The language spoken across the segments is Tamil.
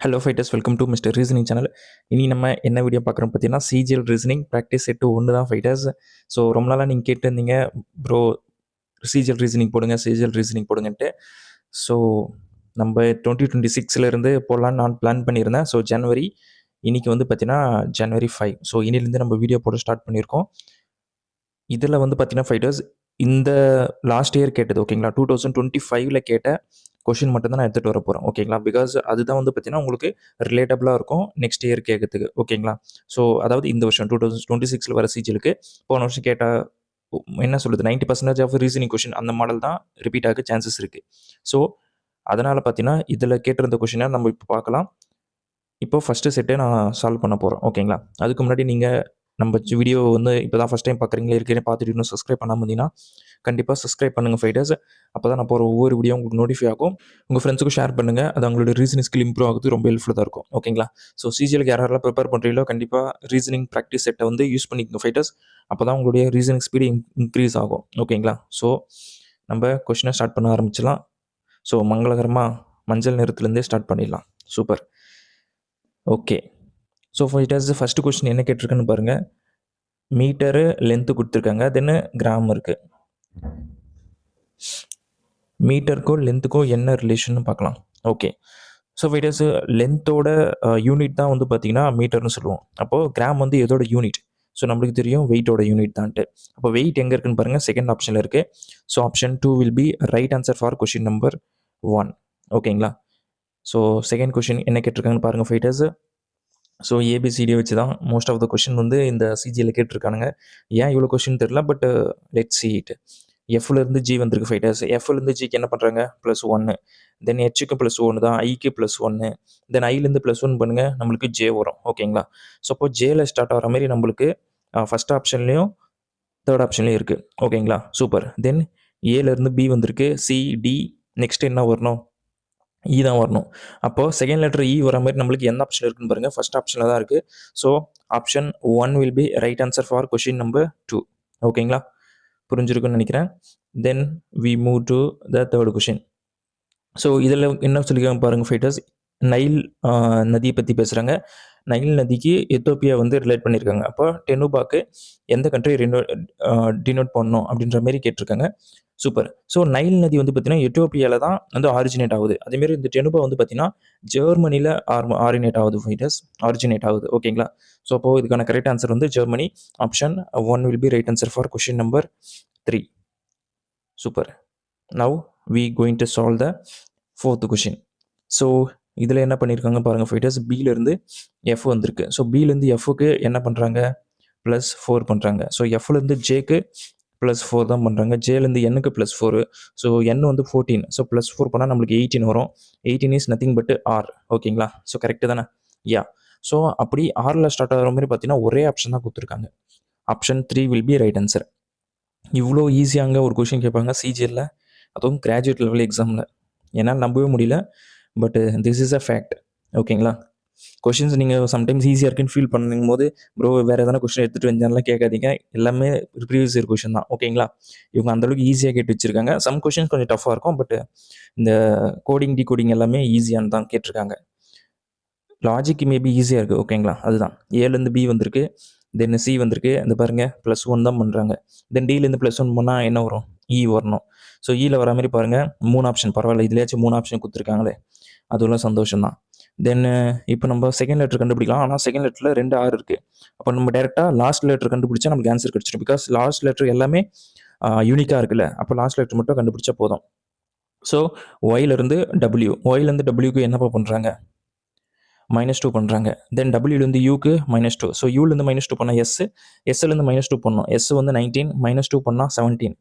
Hello fighters, welcome to mister reasoning channel. இனி நம்ம என்ன வீடியோ பார்க்குறோம் பார்த்தீங்கன்னா, சிஜிஎல் ரீசனிங் ப்ராக்டிஸ் செட்டு 1 தான் ஃபைட்டர்ஸ். ஸோ ரொம்ப நாளாக நீங்கள் கேட்டிருந்தீங்க, ப்ரோ சிஜிஎல் ரீசனிங் போடுங்க, சிஜிஎல் ரீசனிங் போடுங்கன்ட்டு. ஸோ நம்ம 2026 போடலான்னு நான் பிளான் பண்ணியிருந்தேன். ஸோ ஜனவரி இன்னைக்கு வந்து பார்த்தீங்கன்னா ஜனவரி 5. ஸோ இன்னிலேருந்து நம்ம வீடியோ போட ஸ்டார்ட் பண்ணியிருக்கோம். இதில் வந்து பார்த்தீங்கன்னா ஃபைட்டர்ஸ், இந்த லாஸ்ட் இயர் கேட்டது ஓகேங்களா, 2025 கேட்ட கொஷின் மட்டும் தான் நான் எடுத்துகிட்டு வர போகிறேன் ஓகேங்களா. பிகாஸ் அதுதான் வந்து பார்த்தீங்கன்னா உங்களுக்கு ரிலேட்டபிளாக இருக்கும் நெக்ஸ்ட் இயர் கேட்கறதுக்கு ஓகேங்களா. ஸோ அதாவது இந்த வருஷம் 2026 வர சிஜிலுக்கு போன வருஷம் கேட்ட என்ன சொல்லுது 90% ஆஃப் ரீசனிங் கொஷின் அந்த மாடல் தான் ரிப்பீட் ஆக சான்சஸ் இருக்குது. ஸோ அதனால் பார்த்தீங்கன்னா இதில் கேட்டிருந்த கொஷினை நம்ம இப்போ பார்க்கலாம். இப்போ ஃபஸ்ட்டு செட்டே நான் சால்வ் பண்ண போகிறேன் ஓகேங்களா. அதுக்கு முன்னாடி நீங்கள் நம்ம வீடியோ வந்து இப்போ தான் ஃபஸ்ட் டைம் பார்க்குறீங்களா, ஏற்கனவே பார்த்துட்டு இன்னும் சப்ஸ்கிரைப் பண்ணாமல் இருந்தீங்கன்னா கண்டிப்பாக சப்ஸ்கிரைப் பண்ணுங்கள் ஃபைட்டர்ஸ். அப்போ தான் நான் போகிற ஒவ்வொரு வீடியோ உங்களுக்கு நோட்டிஃபை ஆகும். உங்கள் ஃப்ரெண்ட்ஸுக்கும் ஷேர் பண்ணுங்கள். அது அவங்களோட ரீசனிங் ஸ்கில் இம்ப்ரூவ் ஆகுது, ரொம்ப ஹெல்ப்ஃபுல்லாக தான் இருக்கும் ஓகேங்களா. ஸோ சிஜிஎலுக்கு யாரெல்லாம் ப்ரிப்பேர் பண்ணுறீங்களோ கண்டிப்பாக ரீசனிங் ப்ராக்டிஸ் செட்டை வந்து யூஸ் பண்ணிக்கோங்க ஃபைட்டர்ஸ். அப்போ தான் உங்களுடைய ரீசனிங் ஸ்பீடு இன்க்ரீஸ் ஆகும் ஓகேங்களா. ஸோ நம்ம கொஷினை ஸ்டார்ட் பண்ண ஆரம்பிச்சிடலாம். ஸோ மங்களகரமாக மஞ்சள் நிறத்துலேருந்தே ஸ்டார்ட் பண்ணிடலாம். Super. Okay, so fighters first question என்ன கேட்டிருக்குன்னு பாருங்கள். மீட்டரு லென்த்து கொடுத்துருக்காங்க, தென்னு கிராம் இருக்குது. மீட்டருக்கும் லென்த்துக்கும் என்ன ரிலேஷன் பார்க்கலாம். ஓகே, ஸோ ஃபைட்டர்ஸ் லென்த்தோட யூனிட் தான் வந்து பார்த்திங்கன்னா மீட்டர்னு சொல்லுவோம். அப்போது கிராம் வந்து எதோட யூனிட்? ஸோ நம்மளுக்கு தெரியும் வெயிட்டோட யூனிட் தான்ட்டு. அப்போ வெயிட் எங்கே இருக்குன்னு பாருங்கள், செகண்ட் ஆப்ஷனில் இருக்குது. So option 2 will be right answer for question number 1 ஓகேங்களா. ஸோ செகண்ட் கொஷின் என்ன கேட்டிருக்காங்கன்னு பாருங்கள் ஃபைட்டர்ஸ். ஸோ ஏபிசிடியை வச்சு தான் மோஸ்ட் ஆஃப் த கொஷின் வந்து இந்த சிஜியில் கேட்டிருக்கானுங்க. ஏன் இவ்வளோ கொஷின் தெரில, பட் லெட்ஸ் சீ இட். எஃப்லேருந்து ஜி வந்திருக்கு ஃபைட்டர்ஸ். எஃப்லேருந்து ஜிக்கு என்ன பண்ணுறாங்க, +1. தென் ஹெச்சுக்கு +1 தான், ஐக்கு +1. தென் ஐலேருந்து +1 பண்ணுங்கள், நம்மளுக்கு ஜே வரும் ஓகேங்களா. ஸோ அப்போ ஜேல ஸ்டார்ட் ஆகிற மாதிரி நம்மளுக்கு ஃபஸ்ட் ஆப்ஷன்லேயும் தேர்ட் ஆப்ஷன்லேயும் இருக்குது ஓகேங்களா. சூப்பர். தென் ஏலேருந்து பி வந்திருக்கு, சி, டி, நெக்ஸ்ட் என்ன வரணும், இ தான் வரணும். அப்போது செகண்ட் லெட்டர் இ வர மாதிரி நம்மளுக்கு எந்த ஆப்ஷன் இருக்குன்னு பாருங்கள், ஃபஸ்ட் ஆப்ஷனில் தான் இருக்குது. So option 1 will be right answer for question number 2 ஓகேங்களா. புரிஞ்சிருக்குன்னு நினைக்கிறேன். Then we move to the third question. So இதில் என்ன சொல்லியிருக்காங்க பாருங்கள் ஃபைட்டர்ஸ். நைல் நதியை பற்றி பேசுகிறாங்க. நைல் நதிக்கு எத்தோப்பியா வந்து ரிலேட் பண்ணியிருக்காங்க. அப்போ டெனுபாக்கு எந்த கண்ட்ரி டினோட் பண்ணணும் அப்படின்ற மாதிரி கேட்டிருக்காங்க. சூப்பர். ஸோ நைல் நதி வந்து பார்த்தீங்கன்னா எத்தியோப்பியாவில் தான் வந்து ஆரிஜினேட் ஆகுது. அதேமாரி இந்த டெனுபா வந்து பார்த்தீங்கன்னா ஜெர்மனியில் ஆரிஜினேட் ஆகுது ஃபைட்டர்ஸ், ஆரிஜினேட் ஆகுது ஓகேங்களா. ஸோ அப்போது இதுக்கான கரெக்ட் ஆன்சர் வந்து Germany. Option 1 will be right answer for question number 3. Super. Now we going to solve the fourth question. So இதில் என்ன பண்ணியிருக்காங்க பாருங்கள் ஃபைட்டர்ஸ். பியிலேருந்து எஃப் வந்திருக்கு. ஸோ பியிலேருந்து எஃப்க்கு என்ன பண்ணுறாங்க, +4 பண்ணுறாங்க. ஸோ எஃப்லேருந்து ஜேக்கு +4 தான் பண்ணுறாங்க. ஜேலேருந்து எண்ணுக்கு +4. ஸோ எண் வந்து 14. ஸோ +4 பண்ணால் நம்மளுக்கு 18 வரும். 18 இஸ் நத்திங் பட் ஆர் ஓகேங்களா. ஸோ கரெக்டு தானே? யா. ஸோ அப்படி ஆரில் ஸ்டார்ட் ஆகிற மாதிரி பார்த்தீங்கன்னா ஒரே ஆப்ஷன் தான் கொடுத்துருக்காங்க. Option 3 will be right answer. இவ்வளோ ஈஸியாங்க ஒரு கொஷின் கேட்பாங்க சிஜிஎல்ல, அதுவும் கிராஜுவேட் லெவல் எக்ஸாமில். என்னால் நம்பவே முடியல, but this is a fact ஓகேங்களா. கொஷின்ஸ் நீங்கள் சம்டைம்ஸ் ஈஸியாக இருக்குன்னு ஃபீல் பண்ணும் போது ப்ரோ வேறு எதனா கொஷின் எடுத்துகிட்டு வந்தாலும் கேட்காதீங்க. எல்லாமே ப்ரீவியஸ் இயர் கொஷின் தான் ஓகேங்களா. இவங்க அந்தளவுக்கு ஈஸியாக கேட்டு வச்சுருக்காங்க. சம் கொஷின்ஸ் கொஞ்சம் டஃப்பாக இருக்கும், பட் இந்த கோடிங் டிகோடிங் எல்லாமே ஈஸியானு தான் கேட்டிருக்காங்க. லாஜிக் மேபி ஈஸியாக இருக்குது ஓகேங்களா. அதுதான் ஏலேருந்து பி வந்திருக்கு, தென் சி வந்திருக்கு. அந்த பாருங்கள் +1 தான் பண்ணுறாங்க. தென் டிலேருந்து +1 பண்ணால் என்ன வரும், இ வரணும். ஸோ இயில் வர மாதிரி பாருங்கள் 3 ஆப்ஷன், பரவாயில்ல இதுலேயாச்சும் 3 ஆப்ஷன் கொடுத்துருக்காங்களே, அதுவும் சந்தோஷம் தான். தென் இப்போ நம்ம செகண்ட் லெட்டர் கண்டுபிடிக்கலாம். ஆனால் செகண்ட் லெட்டரில் 2 ஆர் இருக்குது. அப்போ நம்ம டேரெக்டாக லாஸ்ட் லெட்டர் கண்டுபிடிச்சா நமக்கு ஆன்சர் கிடச்சிடும். பிகாஸ் லாஸ்ட் லெட்டர் எல்லாமே யூனிக்காக இருக்குல்ல, அப்போ லாஸ்ட் லெட்டர் மட்டும் கண்டுபிடிச்சா போதும். ஸோ ஒயிலேருந்து டபிள்யூ, ஒயிலேருந்து டபிள்யூக்கு என்னப்பா பண்ணுறாங்க, -2 பண்ணுறாங்க. தென் டபிள்யூலேருந்து யூக்கு -2. ஸோ யூலேருந்து -2 பண்ணால் எஸ், எஸ்லேருந்து -2 பண்ணோம். எஸ் வந்து 19, -2 பண்ணால் 17.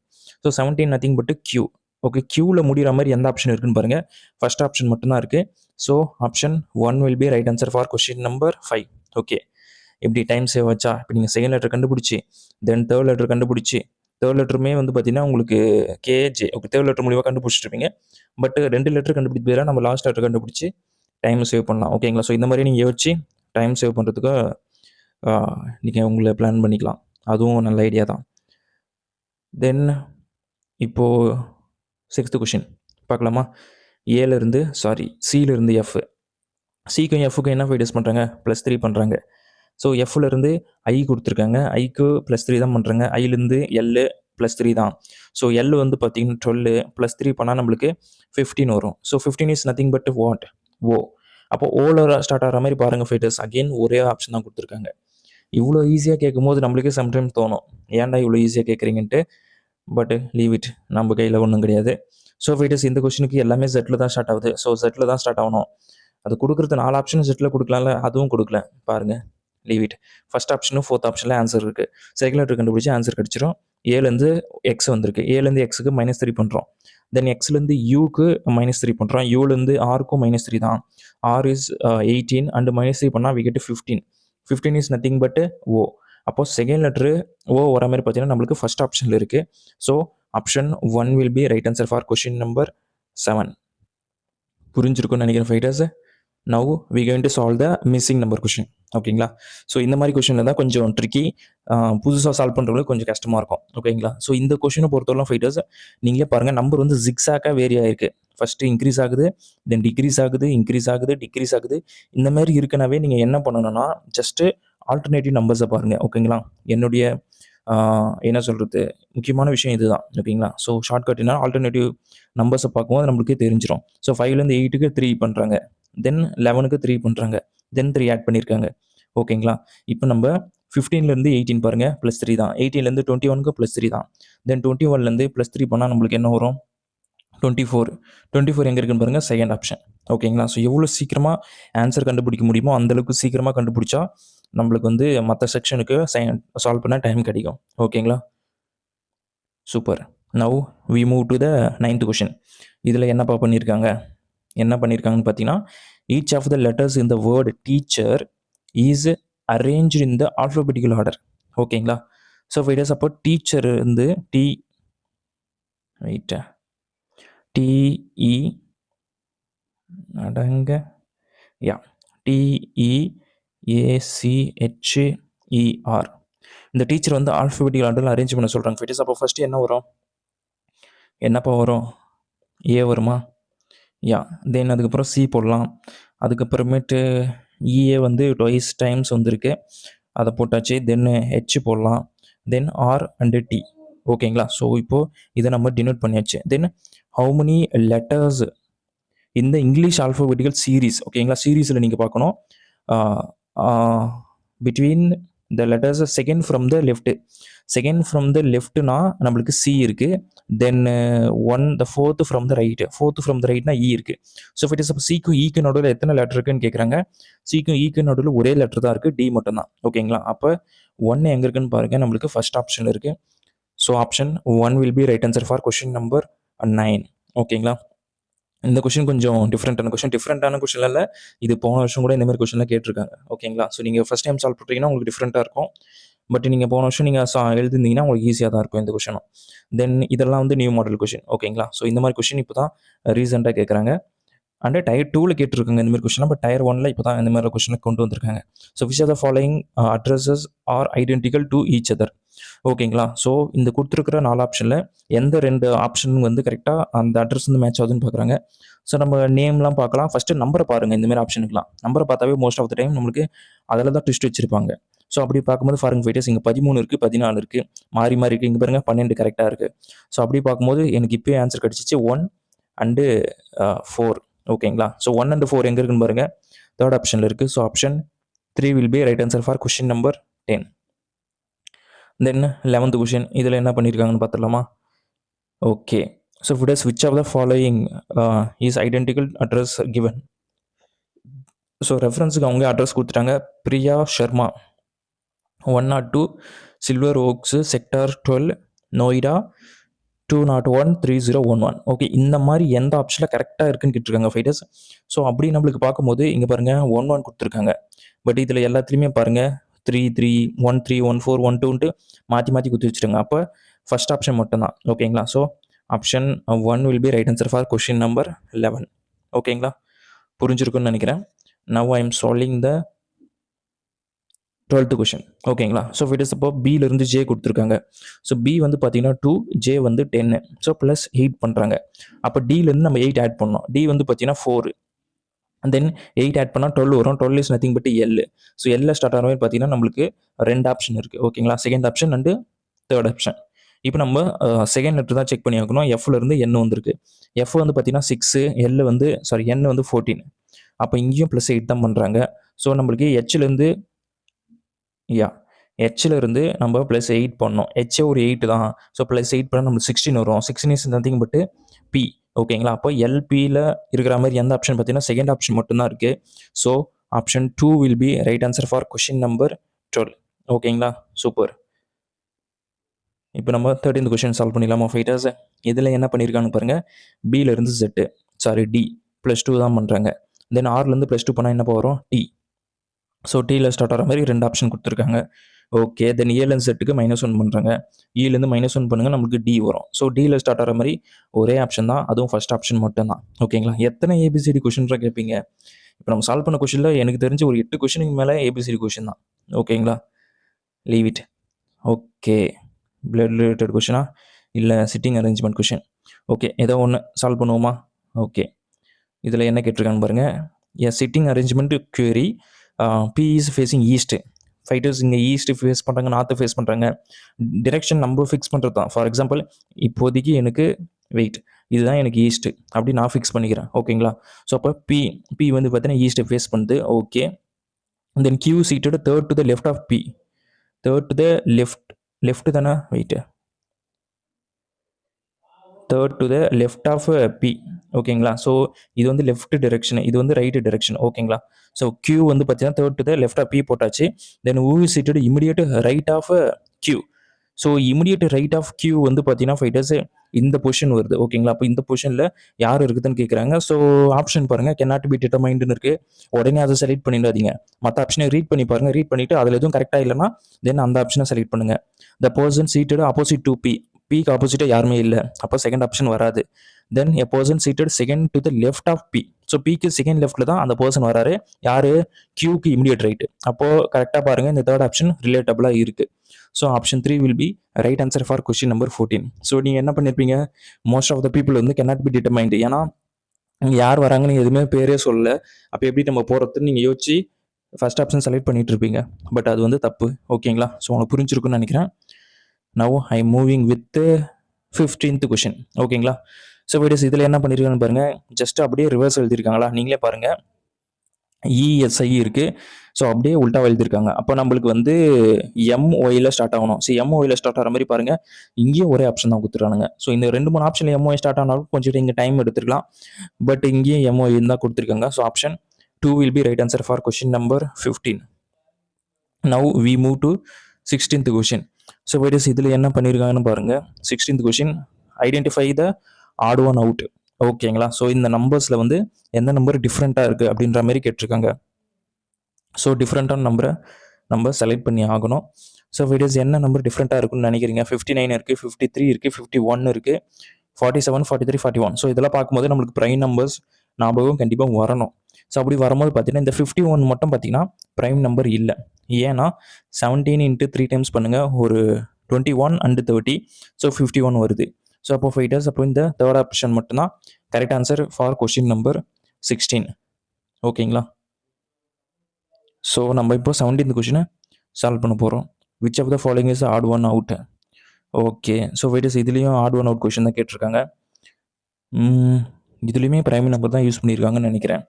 ஸோ 17 நத்திங் பட்டு கியூ. ஓகே, கியூவில் முடிகிற மாதிரி எந்த ஆப்ஷன் இருக்குன்னு பாருங்கள். ஃபர்ஸ்ட் ஆப்ஷன் மட்டும்தான் இருக்குது. So option 1 will be right answer for question number 5. Okay, எப்படி டைம் சேவ் ஆச்சா. இப்போ நீங்கள் செகண்ட் லெட்டர் கண்டுபிடிச்சி, தென் தேர்ட் லெட்டர் கண்டுபிடிச்சி, தேர்ட் லெட்டருமே வந்து பார்த்தீங்கன்னா உங்களுக்கு கேஜே. ஓகே, தேர்ட் லெட்டர் மூலியமாக கண்டுபிடிச்சிருப்பீங்க. பட் 2 லெட்டர் கண்டுபிடிப்பதில் நம்ம லாஸ்ட் லெட்டர் கண்டுபிடிச்சி டைம் சேவ் பண்ணலாம் ஓகேங்களா. ஸோ இந்த மாதிரி நீங்கள் யோசிச்சு டைம் சேவ் பண்ணுறதுக்கு நீங்கள் உங்களை பிளான் பண்ணிக்கலாம். அதுவும் நல்ல ஐடியா தான். தென் இப்போது 6th கொஷின் பார்க்கலாமா. சிலேருந்து எஃப். சிக்கும் எஃப்க்கும் என்ன ஃபைடஸ் பண்ணுறாங்க, +3 பண்ணுறாங்க. ஸோ எஃப்லேருந்து ஐ கொடுத்துருக்காங்க, ஐக்கு +3 தான் பண்ணுறாங்க, ஐலேருந்து எல் +3 தான். ஸோ எல் வந்து பார்த்தீங்கன்னா 12 +3 பண்ணால் நம்மளுக்கு 15 வரும். So 15 is nothing but what, O. அப்போ ஓவில் ஸ்டார்ட் ஆகிற மாதிரி பாருங்கள் ஃபைட்டர்ஸ், அகெயின் ஒரே ஆப்ஷன் தான் கொடுத்துருக்காங்க. இவ்வளோ ஈஸியாக கேட்கும்போது நம்மளுக்கே சம்டைம்ஸ் தோணும், ஏன்டா இவ்வளோ ஈஸியாக கேட்குறீங்கன்ட்டு. பட் லீவ் இட், நம்ம கையில் ஒன்றும் கிடையாது. ஸோ ஃபைட்டர்ஸ் இந்த கொஸ்டினுக்கு எல்லாமே செட்டில் தான் ஸ்டார்ட் ஆகுது. ஸோ செட்டில் தான் ஸ்டார்ட் ஆகணும். அது கொடுக்குறது 4 ஆப்ஷனும் செட்டில் கொடுக்கலாம்ல, அதுவும் கொடுக்கல பாருங்கள். Leave it. ஃபஸ்ட் ஆப்ஷனும் 4th ஆப்ஷனில் ஆன்சர் இருக்குது. செகண்ட் லெட்டர் கண்டுபிடிச்சி ஆன்சர் கிடச்சிரும். ஏலேருந்து எக்ஸ் வந்திருக்கு, ஏலேருந்து எக்ஸுக்கு -3 பண்ணுறோம். தென் எக்ஸ்லேருந்து யூக்கு -3 பண்ணுறோம், யூலேருந்து ஆருக்கும் -3 தான். ஆர் இஸ் 18 அண்ட் -3 பண்ணால் we get 15. 15 is nothing but O. அப்போது செகண்ட் லெட்ரு ஓ வர மாதிரி பார்த்தீங்கன்னா நம்மளுக்கு ஃபஸ்ட் ஆப்ஷனில் இருக்குது. So option 1 will be right answer for question number 7. புரிஞ்சிருக்கும்னு நினைக்கிறேன் fighters. Now we going to solve the missing number question. ஓகேங்களா. ஸோ இந்த மாதிரி கொஷினில் தான் கொஞ்சம் ட்ரிக்கி, புதுசாக சால்வ் பண்ணுறவங்களுக்கு கொஞ்சம் கஷ்டமாக இருக்கும். ஓகேங்களா. ஸோ இந்த கொஷினை பொறுத்தவரை ஃபைட்டர்ஸ் நீங்களே பாருங்கள், நம்பர் வந்து ஜிக்ஸாக்காக வேரி ஆகிருக்கு. ஃபஸ்ட்டு இன்க்ரீஸ் ஆகுது, தென் டிக்ரீஸ் ஆகுது, இன்க்ரீஸ் ஆகுது, டிக்ரீஸ் ஆகுது. இந்த மாதிரி இருக்குனாவே நீங்கள் என்ன பண்ணணும்னா ஜஸ்ட்டு ஆல்டர்னேட்டிவ் நம்பர்ஸை பாருங்கள். ஓகேங்களா. என்னுடைய என்ன சொல்கிறது, முக்கியமான விஷயம் இதுதான். ஓகேங்களா. ஸோ ஷார்ட்கட் என்ன, ஆல்டர்னேட்டிவ் நம்பர்ஸை பார்க்கும்போது நம்மளுக்கே தெரிஞ்சிடும். ஸோ 5லேருந்து 8க்கு 3 பண்ணுறாங்க, தென் 11க்கு 3 பண்ணுறாங்க, தென் 3 ஆட் பண்ணியிருக்காங்க. ஓகேங்களா. இப்போ நம்ம 15லேருந்து 18 பாருங்கள், +3 தான். 18லேருந்து 21க்கு +3 தான். தென் 21லேருந்து +3 பண்ணால் நம்மளுக்கு என்ன வரும், 24. 24 எங்கே இருக்குன்னு பாருங்கள், செகண்ட் ஆப்ஷன். ஓகேங்களா. ஸோ எவ்வளோ சீக்கிரமாக ஆன்சர் கண்டுபிடிக்க முடியுமோ அந்தளவுக்கு சீக்கிரமாக கண்டுபிடிச்சா நம்மளுக்கு வந்து மற்ற செக்ஷனுக்கு சால்வ் பண்ண டைம் கிடைக்கும். ஓகேங்களா. Super. Now we move to the 9th question. இதில் என்னப்பா பண்ணியிருக்காங்க, என்ன பண்ணியிருக்காங்கன்னு பார்த்தீங்கன்னா, each of the letters in the word teacher is arrange in the alphabetical order. ஓகேங்களா. ஸோ ஃபைட்டர்ஸ் அப்போ டீச்சர் வந்து டிஇ அடங்க யா TEACHER. இந்த டீச்சர் வந்து ஆல்ஃபபெட்டிக்கல் ஆர்டரில் அரேஞ்ச் பண்ண சொல்கிறாங்க ஃபைட்டர்ஸ். அப்போ ஃபஸ்ட்டு என்ன வரும், என்னப்பா வரும், ஏ வருமா, யா. தென் அதுக்கப்புறம் சி போடலாம். அதுக்கப்புறமேட்டு இஏ வந்து 2 டைம்ஸ் வந்திருக்கு, அதை போட்டாச்சு. தென் ஹெச் போடலாம், தென் ஆர் அண்டு டி. ஓகேங்களா. ஸோ இப்போது இதை நம்ம டினோட் பண்ணியாச்சு. தென் ஹவு மெனி லெட்டர்ஸ் இந்த இங்கிலீஷ் ஆல்ஃபபெட்டிக்கல் சீரீஸ். ஓகேங்களா. சீரீஸில் நீங்கள் பார்க்கணும், between the letters second from the left. Second from the லெஃப்ட்னா நம்மளுக்கு சி இருக்குது. Then the fourth from the right. Fourth from the ரைட்னா இ இருக்குது. ஸோ இட் இஸ் அப்போ சிக்கும் ஈக்கு நடுவில் எத்தனை லெட்டர் இருக்குன்னு கேட்குறாங்க. சிக்கும் ஈக்கு நடுவில் ஒரே லெட்டர் தான் இருக்குது, டி மட்டும்தான். ஓகேங்களா. அப்போ 1 எங்கே இருக்குன்னு பாருங்கள், நம்மளுக்கு ஃபஸ்ட் ஆப்ஷன் இருக்குது. So option 1 will be right answer for question number 9. ஓகேங்களா. இந்த கொஷின் கொஞ்சம் டிஃப்ரெண்ட்டான கொஷின் இல்லை, இது போன வருஷம் கூட இந்த மாதிரி கொஷின்லாம் கேட்டிருக்காங்க. ஓகேங்களா. ஸோ நீங்கள் ஃபஸ்ட் டைம் சால்வ் பண்ணுறீங்கன்னா உங்களுக்கு டிஃப்ரெண்ட்டாக இருக்கும். பட் நீங்கள் போன வருஷம் நீங்கள் எழுதிருந்தீங்கன்னா உங்களுக்கு ஈஸியாக தான் இருக்கும் இந்த கொஷினும். தென் இதெல்லாம் வந்து நியூ மாடல் கொஷின். ஓகேங்களா. ஸோ இந்த மாதிரி கொஷின் இப்போ தான் ரீசெண்டாக கேட்குறாங்க. அண்ட் டயர் 2ல் கேட்டிருக்காங்க இந்த மாதிரி கொஷின். பட் டயர் 1ல் இப்போ தான் இந்த மாதிரி கொஷினை கொண்டு வந்திருக்காங்க. So which are the following addresses R identical to each other. ஓகேங்களா. ஸோ இந்த கொடுத்துருக்கிற 4 ஆப்ஷனில் எந்த 2 ஆப்ஷன் வந்து கரெக்டாக அந்த அட்ரஸ் வந்து மேட்ச் ஆகுதுன்னு பார்க்குறாங்க. ஸோ நம்ம நேம்லாம் பார்க்கலாம். ஃபஸ்ட்டு நம்பரை பாருங்கள். இந்தமாதிரி ஆப்ஷனுக்குலாம் நம்பரை பார்த்தாவே மோஸ்ட் ஆஃப் த டைம் நம்மளுக்கு அதில் தான் ட்விஸ்ட் வச்சிருப்பாங்க. ஸோ அப்படி பார்க்கும்போது ஃபாரின் ஃபைட்டர்ஸ் இங்கே 13 இருக்குது, 14 இருக்குது, மாறி மாறி இருக்குது. இங்கே பாருங்கள் 12 கரெக்டாக இருக்குது. ஸோ அப்படி பார்க்கும்போது எனக்கு இப்போயே ஆன்சர் கிடச்சிச்சு 1 அண்டு 4. ஓகேங்களா. ஸோ 1 and 4 எங்கே இருக்குன்னு பாருங்கள், தேர்ட் ஆப்ஷனில் இருக்குது. So option 3 will be right answer for question number 10. Then 11th question. இதில் என்ன பண்ணியிருக்காங்கன்னு பார்த்துடலாமா. Okay. So fighters which of the following is identical address given. So ரெஃபரன்ஸுக்கு அவங்க அட்ரஸ் கொடுத்துட்டாங்க. Priya Sharma, 102 silver oaks, sector 12, Noida 2013011. Okay. இந்த மாதிரி எந்த ஆப்ஷனில் கரெக்டாக இருக்குன்னு கேட்டிருக்காங்க ஃபைட்டர்ஸ். ஸோ அப்படி நம்மளுக்கு பார்க்கும்போது இங்கே பாருங்கள் 11 கொடுத்துருக்காங்க. பட் இதில் எல்லாத்துலேயுமே பாருங்கள் 33, 13, 14, 12ன்ட்டு மாற்றி மாற்றி குத்தி வச்சுருங்க. அப்போ ஃபஸ்ட் ஆப்ஷன் மட்டும்தான். ஓகேங்களா. So option 1 will be right answer for question number 11. ஓகேங்களா. புரிஞ்சிருக்குன்னு நினைக்கிறேன். Now I am solving the 12th question. ஓகேங்களா. ஸோ இட் இஸ் அப்போ பியிலிருந்து ஜே கொடுத்துருக்காங்க. ஸோ பி வந்து பார்த்தீங்கன்னா 2, ஜே வந்து 10. ஸோ +8 பண்ணுறாங்க. அப்போ டியிலேருந்து நம்ம 8 ஆட் பண்ணோம். டி வந்து பார்த்தீங்கன்னா 4. தென் 8 ஆட் பண்ணால் 12 வரும். 12 is nothing but L. So எல்ல ஸ்டார்ட் ஆகிற மாதிரி பார்த்தீங்கன்னா நம்மளுக்கு 2 ஆப்ஷன் இருக்குது. ஓகேங்களா, second option and third option. இப்போ நம்ம செகண்ட் லெட்டர் தான் செக் பண்ணி வைக்கணும். எஃப்ல இருந்து என் வந்திருக்கு. எஃப் வந்து பார்த்தீங்கன்னா 6, எல் வந்து என் வந்து 14. அப்போ இங்கேயும் +8 தான் பண்ணுறாங்க. ஸோ நம்மளுக்கு ஹெச்லேருந்து ஹெச்சில் இருந்து நம்ம +8 பண்ணோம். ஹெச்சே ஒரு 8 தான். ஸோ +8 பண்ணால் நம்மளுக்கு 16 வரும். 16 இஸ் நத்திங் பட்டு பி. ஓகேங்களா, அப்போ எல்பியில் இருக்கிற மாதிரி எந்த ஆப்ஷன் பார்த்தீங்கன்னா செகண்ட் ஆப்ஷன் மட்டும்தான் இருக்குது. So option 2 will be right answer for question number 12. ஓகேங்களா, சூப்பர். இப்போ நம்ம 13th கொஷின் சால்வ் பண்ணிடலாமா ஃபைட்டர்ஸ்? இதில் என்ன பண்ணியிருக்கான்னு பாருங்கள். பியிலேருந்து டி +2 தான் பண்ணுறாங்க. தென் ஆர்லேருந்து +2 பண்ணால் என்ன வரும்? டி. ஸோ டியில் ஸ்டார்ட் ஆகிற மாதிரி 2 ஆப்ஷன் கொடுத்துருக்காங்க. ஓகே, தென் ஏலேருந்து செட்டுக்கு -1 பண்ணுறாங்க. இலேருந்து -1 பண்ணுங்கள், நம்மளுக்கு டி வரும். ஸோ டியில் ஸ்டார்ட் ஆகிற மாதிரி ஒரே ஆப்ஷன் தான், அதுவும் ஃபர்ஸ்ட் ஆப்ஷன் மட்டும் தான். ஓகேங்களா, எத்தனை ஏபிசிடி கொஷின்ஸாக கேட்பீங்க? இப்போ நம்ம சால்வ் பண்ண கொஷினில் எனக்கு தெரிஞ்சு ஒரு 8 கொஷினுக்கு மேலே ஏபிசிடி கொஷின் தான். ஓகேங்களா, leave it. Okay, blood related கொஷினா இல்லை சிட்டிங் அரேஞ்ச்மெண்ட் கொஷின்? ஓகே, ஏதோ ஒன்று சால்வ் பண்ணுவோமா? ஓகே, இதில் என்ன கேட்டிருக்கான்னு பாருங்கள். Sitting arrangement query. B is facing east. Fighters இங்கே ஈஸ்ட்டு ஃபேஸ் பண்ணுறாங்க, நார்த்து ஃபேஸ் பண்ணுறாங்க. டிரெக்ஷன் நம்ம ஃபிக்ஸ் பண்ணுறது தான். ஃபார் எக்ஸாம்பிள் இப்போதைக்கு எனக்கு வெயிட் இதுதான் எனக்கு ஈஸ்ட்டு அப்படி நான் ஃபிக்ஸ் பண்ணிக்கிறேன். ஓகேங்களா, ஸோ அப்போ பி வந்து பார்த்தீங்கன்னா ஈஸ்ட்டு ஃபேஸ் பண்ணுது. ஓகே, தென் கியூ சீட்டோட third to the left of B. Third to the left தானே? Wait, third to the left of B. ஓகேங்களா, ஸோ இது வந்து லெஃப்ட் டிரெக்ஷன், இது வந்து ரைட் டிரெக்ஷன். ஓகேங்களா, ஸோ கியூ வந்து பார்த்தீங்கன்னா third to the left of B போட்டாச்சு. Then who is seated immediate right of Q. So immediate right of Q வந்து பார்த்தீங்கன்னா ஃபைட்டர்ஸ் இந்த பொசிஷன் வருது. ஓகேங்களா, அப்போ இந்த பொசிஷனில் யார் இருக்குதுன்னு கேட்குறாங்க. ஸோ ஆப்ஷன் பாருங்கள், cannot be determined இருக்குது. உடனே அதை செலக்ட் பண்ணிடாதீங்க. மற்ற ஆப்ஷனை ரீட் பண்ணி பாருங்கள். ரீட் பண்ணிவிட்டு அதில் எதுவும் கரெக்டாக இல்லைன்னா தென் அந்த ஆப்ஷனை செலக்ட் பண்ணுங்கள். The person seated opposite to B. பிக்கு ஆப்போசிட்டாக யாருமே இல்லை, அப்போ செகண்ட் ஆப்ஷன் வராது. Then a person seated second to the left of B. So பிக்கு செகண்ட் லெஃப்ட்டில் தான் அந்த பர்சன் வராரு. யார்? கியூக்கு இமிடியேட் ரைட்டு. அப்போது கரெக்டாக பாருங்கள், இந்த தேர்ட் ஆப்ஷன் ரிலேட்டபிளாக இருக்குது. So option 3 will be right answer for question number 14. So நீங்கள் என்ன பண்ணியிருப்பீங்க? மோஸ்ட் ஆஃப் த பீப்புள் வந்து cannot be determined. ஏன்னா இங்கே யார் வராங்கன்னு எதுவுமே பேரே சொல்லல. அப்போ எப்படி நம்ம போகிறதுன்னு நீங்கள் யோசிச்சு ஃபர்ஸ்ட் ஆப்ஷன் செலக்ட் பண்ணிட்டு இருப்பீங்க. பட் அது வந்து தப்பு. ஓகேங்களா, ஸோ உங்களுக்கு புரிஞ்சிருக்குன்னு நினைக்கிறேன். Now I moving with 15th question. ஓகேங்களா, ஸோ வீடியோஸ் இதில் என்ன பண்ணியிருக்காங்கன்னு பாருங்கள். ஜஸ்ட் அப்படியே ரிவர்ஸ் எழுதியிருக்காங்களா, நீங்களே பாருங்கள். இஎஸ்ஐ இருக்குது. ஸோ அப்படியே உல்ட்டாக எழுதியிருக்காங்க. அப்போ நம்மளுக்கு வந்து எம்ஒயில் ஸ்டார்ட் ஆகணும். ஸோ எம்ஒயில் ஸ்டார்ட் ஆகிற மாதிரி பாருங்கள். இங்கேயும் ஒரே ஆப்ஷன் தான் கொடுத்துருக்காங்க. ஸோ இந்த 2-3 ஆப்ஷனில் எம்ஒய் ஸ்டார்ட் ஆனாலும் கொஞ்சம் இங்கே டைம் எடுத்துருக்கலாம். பட் இங்கேயும் எம்ஒய் தான் கொடுத்துருக்காங்க. So option 2 will be right answer for question number 15. Now we move to 16th question. So videos இதில் என்ன பண்ணியிருக்காங்கன்னு பாருங்கள். 16th question, identify the odd one out. ஓகேங்களா, ஸோ இந்த நம்பர்ஸில் வந்து எந்த நம்பர் டிஃப்ரெண்ட்டாக இருக்குது அப்படின்ற மாதிரி கேட்டிருக்காங்க. ஸோ டிஃப்ரெண்ட்டான நம்பரை நம்ம செலக்ட் பண்ணி ஆகணும். ஸோ வீடியோஸ் என்ன நம்பர் டிஃப்ரெண்ட்டாக இருக்குன்னு நினைக்கிறீங்க? 59 இருக்குது, 53 இருக்குது, 51 இருக்குது, 47, 43, 41. ஸோ இதெல்லாம் பார்க்கும்போது நம்மளுக்கு ப்ரைம் நம்பர்ஸ் ஞாபகம் கண்டிப்பாக வரணும். ஸோ அப்படி வரும்போது பார்த்தீங்கன்னா இந்த 51 மட்டும் பார்த்தீங்கன்னா ப்ரைம் நம்பர் இல்லை. ஏன்னா 17 × 3 டைம்ஸ் பண்ணுங்கள், ஒரு 21 and 30. ஸோ 51 வருது. ஸோ அப்போ ஃபைட்டர்ஸ், அப்போ இந்த தேர்ட் ஆப்ஷன் மட்டும்தான் correct answer for question number 16. ஓகேங்களா, ஸோ நம்ம இப்போ 17th கொஷினை சால்வ் பண்ண போகிறோம். Which of the following is odd one out? Okay, so fighters இதுலேயும் ஆட் ஒன் அவுட் கொஷின் தான் கேட்டிருக்காங்க. இதுலேயுமே ப்ரைம் நம்பர் தான் யூஸ் பண்ணியிருக்காங்கன்னு நினைக்கிறேன்.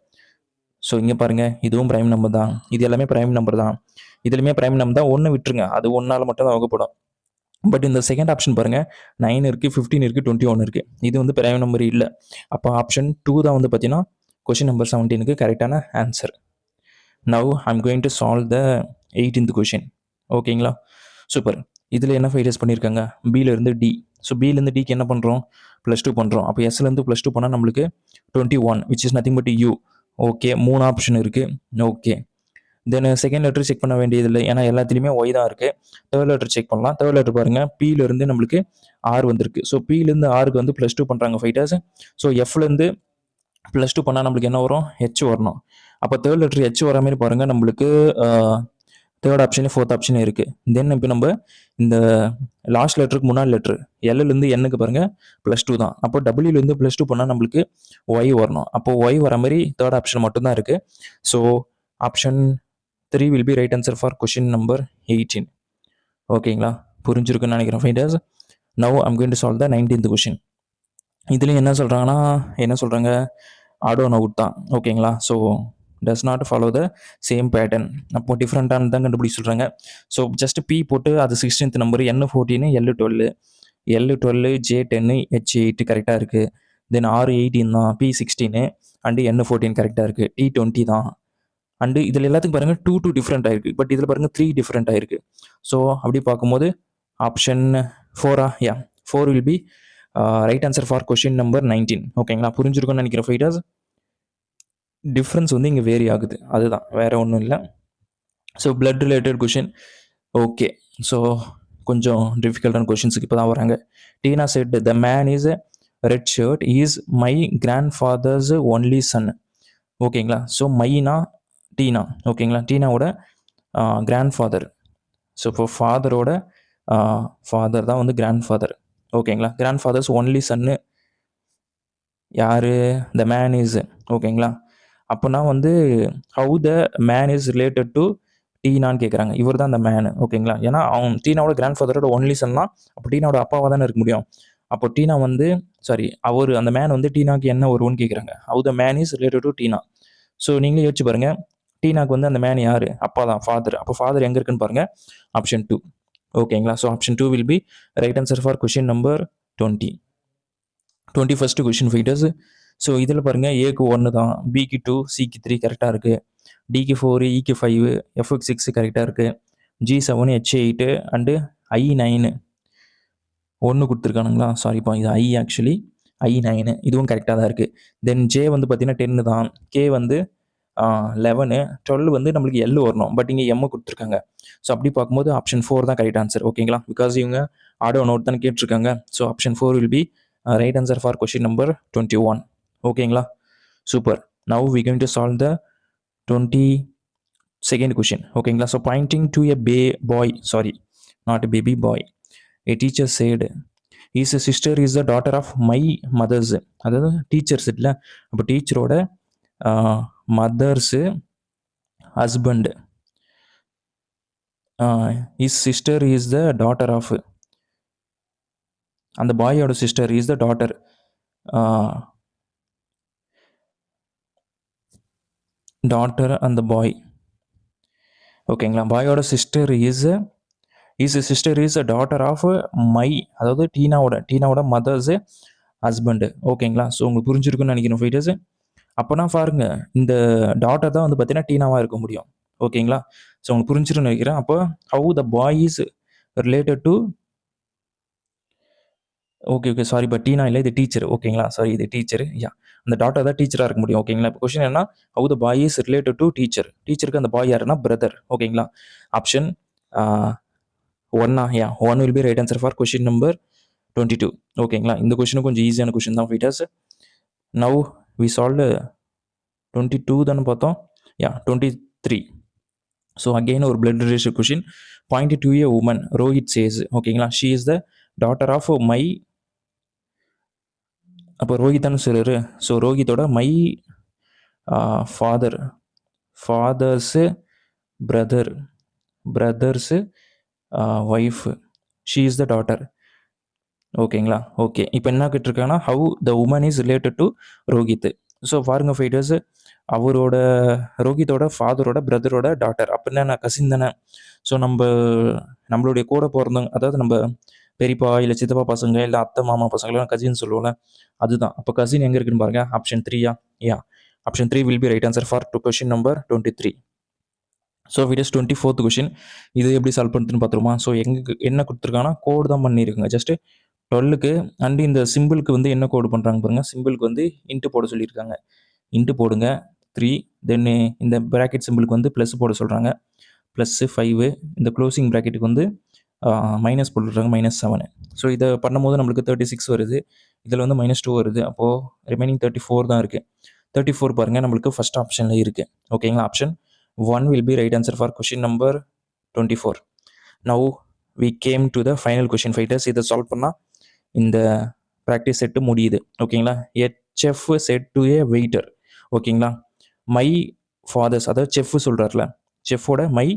ஸோ இங்கே பாருங்கள், இதுவும் ப்ரைம் நம்பர் தான், இது எல்லாமே ப்ரைம் நம்பர் தான். இதுலையுமே ப்ரைம் நம்பர் தான். ஒன்று விட்டுருங்க, அது ஒன்றால் மட்டும் தான் வகுப்படும். பட் இந்த செகண்ட் ஆப்ஷன் பாருங்கள், 9 இருக்குது, 15 இருக்குது, 21 இருக்குது. இது வந்து ப்ரைம் நம்பர் இல்லை. அப்போ ஆப்ஷன் 2 தான் வந்து பார்த்தீங்கன்னா கொஷின் நம்பர் 17க்கு கரெக்டான answer. Now I'm going to solve the 18th question. ஓகேங்களா, சூப்பர். இதில் என்ன ஃபைட்டர்ஸ் பண்ணியிருக்காங்க? பியிலேருந்து டி. ஸோ பியிலேருந்து டிக்கு என்ன பண்ணுறோம்? +2 பண்ணுறோம். அப்போ எஸ்லேருந்து +2 பண்ணால் நம்மளுக்கு 21, which is nothing but U. Okay, 3 option இருக்குது. Okay, then second letter check பண்ண வேண்டியதில்லை, ஏன்னா எல்லாத்துலேயுமே ஒய் தான் இருக்குது. தேர்ட் லெட்டர் செக் பண்ணலாம். தேர்ட் லெட்டர் பாருங்கள், பியிலேருந்து நம்மளுக்கு ஆர் வந்திருக்கு. ஸோ பியிலேருந்து ஆருக்கு வந்து +2 பண்ணுறாங்க ஃபைட்டர்ஸ். ஸோ எஃப்லேருந்து +2 பண்ணால் நம்மளுக்கு என்ன வரும்? ஹெச் வரணும். அப்போ தேர்ட் லெட்டர் ஹெச் வர மாதிரி பாருங்கள். நம்மளுக்கு தேர்ட் ஆப்ஷன்லேயும் ஃபோர்த் ஆப்ஷன் இருக்குது. தென் இப்போ நம்ம இந்த லாஸ்ட் லெட்டருக்கு முன்னாடி லெட்ரு எல்லேருந்து என்னுக்கு பாருங்கள் +2 தான். அப்போ டபிள்யூலேருந்து +2 பண்ணால் நம்மளுக்கு ஒய் வரணும். அப்போது ஒய் வர மாதிரி தேர்ட் ஆப்ஷன் மட்டும்தான் இருக்குது. So option 3 will be right answer for question number 18. ஓகேங்களா, புரிஞ்சிருக்குன்னு நினைக்கிறேன் finders. Now I'm going to solve the 19th question. இதுலேயும் என்ன சொல்கிறாங்க ஆடோ நவுட் தான். ஓகேங்களா, so does not follow the same pattern. அப்போ டிஃப்ரெண்ட்டானு தான் கண்டுபிடிச்சி சொல்கிறாங்க. ஸோ ஜஸ்ட் பி போட்டு அது 16th number, N14, L12, L12, J10, H8 கரெக்டாக இருக்குது. தென் R18 தான், P16 அண்டு N14 கரெக்டாக இருக்குது. T20 தான். அண்டு இதில் எல்லாத்துக்கும் பாருங்கள் 2 டிஃப்ரெண்ட் ஆகிருக்கு. பட் இதில் பாருங்கள் 3 டிஃப்ரெண்ட் ஆகிருக்கு. ஸோ அப்படி பார்க்கும்போது option 4 will be right answer for question number 19. ஓகேங்களா, புரிஞ்சிருக்கும்னு நினைக்கிறேன் ஃபைட்டர்ஸ். டிஃப்ரென்ஸ் வந்து இங்கே வேரி ஆகுது, அதுதான், வேறு ஒன்றும் இல்லை. So blood related question. Okay, so கொஞ்சம் டிஃபிகல்ட்டான கொஷின்ஸுக்கு இப்போ தான் வராங்க. Tina said the man is red shirt is my grand father's only son. ஓகேங்களா, ஸோ மைனா டீனா. ஓகேங்களா, டீனாவோட கிராண்ட் ஃபாதர். ஸோ இப்போ ஃபாதரோட ஃபாதர் தான் வந்து கிராண்ட் ஃபாதர். ஓகேங்களா, கிராண்ட் ஃபாதர்ஸ் ஒன்லி சன்னு யார்? The man is. ஓகேங்களா, அப்போனா வந்து how the man is related to டீனான்னு கேட்குறாங்க. இவர் தான் அந்த மேனு. ஓகேங்களா, ஏன்னா அவன் டீனாவோட கிராண்ட் ஃபாதரோட ஒன்லி சன்னா, அப்போ டீனாவோட அப்பாவாக தானே இருக்க முடியும். அப்போ டீனா வந்து அவர் அந்த மேன் வந்து டீனாக்கு என்ன வரும்னு கேட்குறாங்க. How the man is related to Tina. So நீங்களே யோசிச்சு பாருங்கள், டீனாக்கு வந்து அந்த மேன் யார்? அப்பா தான், ஃபாதர். அப்போ ஃபாதர் எங்கே இருக்குன்னு பாருங்கள், ஆப்ஷன் 2. ஓகேங்களா, so option 2 will be right answer for question number 20. 21st question fighters. So இதில் பாருங்கள், ஏக்கு 1 தான், பிக்கு 2, சிக்கு 3 கரெக்டாக இருக்குது. டிக்கு 4, இக்கு 5, எஃப்க்கு 6 கரெக்டாக இருக்குது. G7, H8 and I9 1 கொடுத்துருக்கானுங்களா? சாரிப்பா, இது I ஆக்சுவலி I9 இதுவும் கரெக்டாக தான் இருக்குது. தென் ஜே வந்து பார்த்தீங்கன்னா 10 தான், கே வந்து 11, 12 வந்து நம்மளுக்கு எல் வரணும். பட் இங்கே எம் கொடுத்துருக்காங்க. ஸோ அப்படி பார்க்கும்போது ஆப்ஷன் 4 தான் கரெக்ட் ஆன்சர். ஓகேங்களா, பிகாஸ் இவங்க ஆடோ நோட் தான் கேட்டிருக்காங்க. So option 4 will be right answer for question number 21. ஓகேங்களா, super. Now we going to solve the 22nd question. ஓகேங்களா, so pointing to a boy, sorry not a baby boy, a teacher said is a sister is the daughter of my mother's. அதாவது டீச்சர்ஸ் இல்லை, அப்போ டீச்சரோட mother's husband, is sister is the daughter of, அந்த பாயோட sister is the daughter, daughter அந்த பாய். ஓகேங்களா, பாயோட sister is sister is a daughter of my, அதாவது டீனாவோட மதர்ஸு ஹஸ்பண்டு. ஓகேங்களா, ஸோ உங்களுக்கு புரிஞ்சிருக்குன்னு நினைக்கிறேன் ஃபைட்டர்ஸு. அப்போனா பாருங்க, இந்த டாட்டர் தான் வந்து பார்த்தீங்கன்னா டீனாவாக இருக்க முடியும். ஓகேங்களா, ஸோ உங்களுக்கு புரிஞ்சிருன்னு நினைக்கிறேன். அப்போ how the boy is related to, okay sorry, but Tina இல்லை, இது டீச்சர். ஓகேங்களா, சாரி, இது டீச்சர். அந்த டாட்டர் தான் டீச்சராக இருக்க முடியும். ஓகேங்களா, இப்போ கொஸ்டின் என்ன, how the boy is related to teacher. டீச்சருக்கு அந்த பாய் யாருன்னா பிரதர். ஓகேங்களா, option 1 will be right answer for question number 22. ஓகேங்களா, இந்த கொஷினும் கொஞ்சம் ஈஸியான கொஷின் தான் ஃபைட்டர்ஸ். நவ் வி சால்வ் 22 தானே பார்த்தோம். 23. ஸோ அகெயின் ஒரு blood relation question. Point to a woman, Rohit says. ஓகேங்களா, she is the daughter of my, அப்போ ரோஹித் தானே சொல்கிறாரு. ஸோ ரோஹித்தோட my father's brother's wife, she is the daughter. ஓகேங்களா, ஓகே. இப்போ என்ன கேட்டிருக்காங்கன்னா, how the woman is related to Rohit. So பாருங்க ஃபைட்டர்ஸ், ரோஹித்தோட ஃபாதரோட பிரதரோட டாட்டர், அப்படின்னா நான் கசின் தானே. ஸோ நம்மளுடைய கூட பிறந்தவங்க, அதாவது நம்ம பெரியப்பா இல்லை சித்தப்பா பசங்க இல்லை அத்தை மாமா பசங்களாம் கசின்னு சொல்லுவோம்ல, அதுதான். அப்போ கசின் எங்கே இருக்குன்னு பாருங்க, option 3. Option 3 will be right answer for question number 23. So videos 24th question. இது எப்படி சால்வ் பண்ணுறதுன்னு பார்த்துருமா. ஸோ என்ன கொடுத்துருக்காங்கன்னா, கோடு தான் பண்ணியிருக்குங்க. ஜஸ்ட்டு 12க்கு அண்டு இந்த சிம்பிளுக்கு வந்து என்ன கோடு பண்ணுறாங்க பாருங்கள். சிம்பிளுக்கு வந்து இன்ட்டு போட சொல்லியிருக்காங்க. இன்ட்டு போடுங்க 3. தென் இந்த ப்ராக்கெட் சிம்பிளுக்கு வந்து ப்ளஸ் போட சொல்கிறாங்க, +5. இந்த க்ளோசிங் ப்ராக்கெட்டுக்கு வந்து மைனஸ் போட்டுருக்காங்க, -7. ஸோ இதை பண்ணும்போது நம்மளுக்கு 36 வருது. இதில் வந்து -2 வருது. அப்போது ரிமைனிங் 34 தான் இருக்குது. 34 பாருங்கள், நம்மளுக்கு ஃபஸ்ட் ஆப்ஷனில் இருக்குது. ஓகேங்களா, option 1 will be right answer for question number 24. Now we came to the final question fighters. இதை சால்வ் பண்ணால் இந்த ப்ராக்டிஸ் செட்டு முடியுது. ஓகேங்களா? a chef said to a waiter. ஓகேங்களா? மை ஃபாதர்ஸ், அதாவது செஃப் சொல்கிறார்ல, செஃப்போட my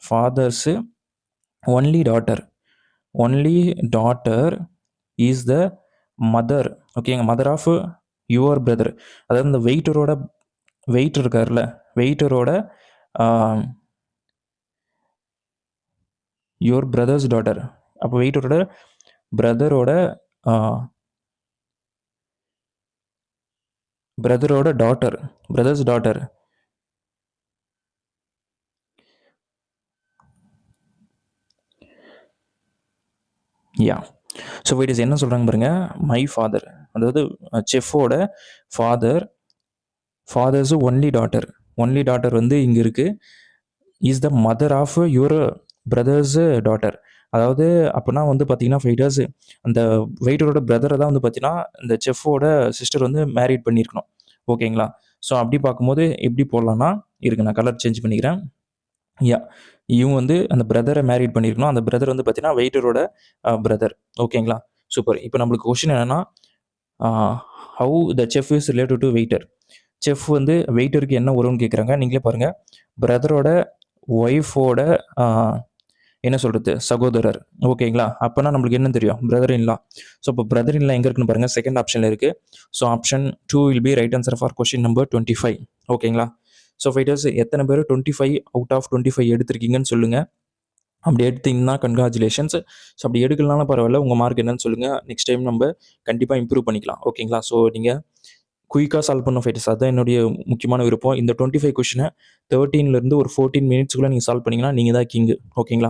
father's only daughter is the mother. ஓகேங்க, மதர் ஆஃப் யுவர் பிரதர். அதாவது இந்த வெயிட்டர் இருக்கார்ல, வெயிட்டரோட யுவர் பிரதர்ஸ் டாட்டர். அப்போ வெயிட்டரோட பிரதரோட daughter, brother's daughter. Yeah, so wait is என்ன சொல்கிறாங்க பாருங்க, மை ஃபாதர், அதாவது செஃப்போட ஃபாதர்ஸு ஒன்லி டாட்டர் வந்து இங்கே இருக்குது, is the mother of your brother's daughter. அதாவது அப்படின்னா வந்து பார்த்தீங்கன்னா ஃபைட்டர்ஸ் அந்த வெயிட்டரோட பிரதரை தான் வந்து பார்த்தீங்கன்னா இந்த செஃப்போட சிஸ்டர் வந்து மேரிட் பண்ணியிருக்கணும். ஓகேங்களா? ஸோ அப்படி பார்க்கும்போது எப்படி போடலான்னா, இருக்கு நான் கலர் சேஞ்ச் பண்ணிக்கிறேன். யா, இவங்க வந்து அந்த பிரதரை மேரிட் பண்ணியிருக்கணும். அந்த பிரதர் வந்து பார்த்தீங்கன்னா வெயிட்டரோட பிரதர். ஓகேங்களா? சூப்பர். இப்போ நம்மளுக்கு கொஸ்டின் என்னென்னா, how the chef is related to waiter. Chef வந்து வெயிட்டருக்கு என்ன வரும்னு கேட்குறாங்க. நீங்களே பாருங்கள், பிரதரோட ஒய்ஃபோட என்ன சொல்கிறது, சகோதரர். ஓகேங்களா? அப்போனா நம்மளுக்கு என்ன தெரியும், பிரதர் இன்லா. ஸோ இப்போ பிரதர் இன்லா எங்கே இருக்குன்னு பாருங்கள், செகண்ட் ஆப்ஷனில் இருக்குது. So option 2 will be right answer for question number 25. ஓகேங்களா? ஸோ ஃபைட்டர்ஸ் எத்தனை பேர் 25 அவுட் ஆஃப் 25 எடுத்திருக்கீங்கன்னு சொல்லுங்கள். அப்படி எடுத்தீங்கன்னா கங்க்ராச்சுலேஷன்ஸ். ஸோ அப்படி எடுக்கலனாலும் பரவாயில்ல, உங்கள் மார்க் என்னன்னு சொல்லுங்கள். நெக்ஸ்ட் டைம் நம்ம கண்டிப்பாக இம்ப்ரூவ் பண்ணிக்கலாம். ஓகேங்களா? ஸோ நீங்கள் குயிக்காக சால்வ் பண்ண ஃபைட்டர்ஸ், அதுதான் என்னுடைய முக்கியமான விருப்பம். இந்த 25 கொஷினை 13லேருந்து ஒரு 14 மினிட்ஸ்க்குள்ளே நீங்கள் சால்வ் பண்ணிங்கன்னா நீங்கள் தான் கிங்கு. ஓகேங்களா?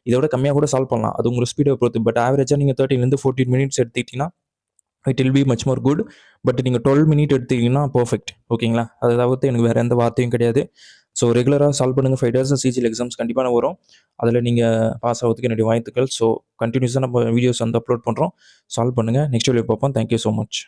இதோட கம்மியாக கூட சால்வ் பண்ணலாம், அது உங்களோட ஸ்பீடை பொறுத்து. பட் ஆவரேஜாக நீங்கள் 13லேருந்து 14 மினிட்ஸ் எடுத்துக்கிட்டிங்கன்னா it will be much more good. But நீங்கள் 12 மினிட் எடுத்துக்கிட்டிங்கன்னா பர்ஃபெக்ட். ஓகேங்களா? அதை தவிர்த்து எனக்கு வேறு எந்த வார்த்தையும் கிடையாது. ஸோ ரெகுலராக சால்வ் பண்ணுங்கள் ஃபைட்டர்ஸ். சிஜிஎல் எக்ஸாம்ஸ் கண்டிப்பாக வரும், அதில் நீங்கள் பாஸ் ஆகிறதுக்கு என்னுடைய வாழ்த்துக்கள். ஸோ கண்டினியூஸாக நம்ம வீடியோஸ் வந்து அப்லோட் பண்ணுறோம், சால்வ் பண்ணுங்கள். நெக்ஸ்ட் வீடியோ பார்ப்போம். Thank you so much.